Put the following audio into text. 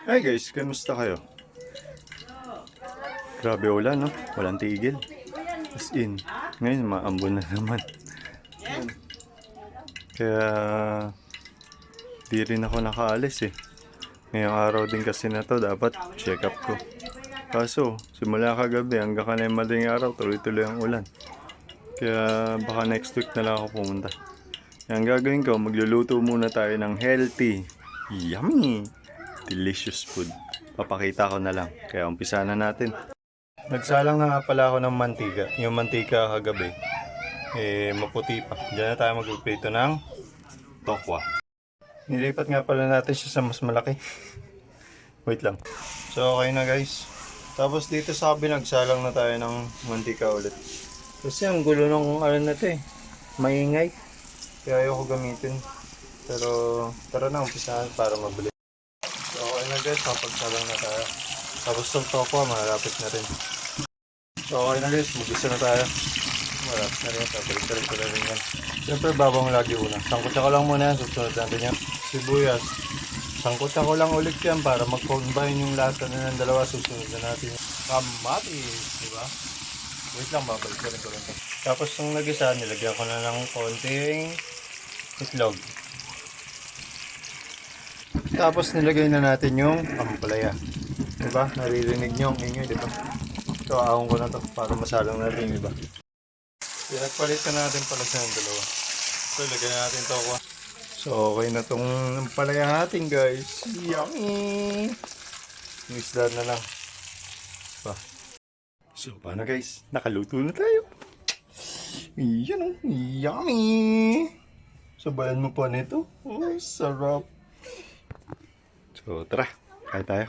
Hi guys, kamusta kayo? Grabe ulan, no? Walang tigil. As in, ngayon maambon na naman. Kaya di rin ako nakaalis eh. Ngayong araw din kasi na to, dapat check up ko. Kaso, simula kagabi hanggang kanina madaling araw, tuloy-tuloy ang ulan. Kaya baka next week na lang ako pumunta. Kaya ang gagawin ko, magluluto muna tayo ng healthy, yummy, delicious food. Papakita ko na lang. Kaya umpisa na natin. Nagsalang na nga pala ako ng mantika. Yung mantika kagabi, maputi pa. Diyan na tayo magpipito ng tokwa. Nilipat nga pala natin siya sa mas malaki. Wait lang. So okay na guys. Tapos dito sa kabila, nagsalang na tayo ng mantika ulit. Kasi ang gulo ng ano na to eh. Maingay. Kaya ayoko gamitin. Pero tara na, umpisahan para mabilis. So okay na guys, kapagsalang na tayo. Tapos itong tokwa, malapit na rin. So okay na guys, mag-isa na tayo. Malapit na rin, balik-balik ko na rin yan. Siyempre babang lagi una. Sangkutsa ko lang muna yan, susunod natin yan. Sibuyas. Sangkutsa ko lang ulit yan para mag-combine yung lasa na ng dalawa. Susunod na natin yung kamatis, diba? Wait lang, babalik ko rin ko rin. Tapos nung nag-isa, nilagyan ko na ng konting itlog. Tapos nilagay na natin yung ampalaya. Diba? Naririnig nyo ang ingay, diba? So, ahon ko na to para masalang natin yung iba. Pinagpalit na natin pala siya ng dalawa. So, lagyan na natin to ko. So, okay na tong ampalaya natin, guys. Yummy! Yung isda na lang. Diba? So, paano guys? Nakaluto na tayo. Yan o. Yummy! Sabayan mo pa nito. Oh, sarap. So, tara. Kaya tayo.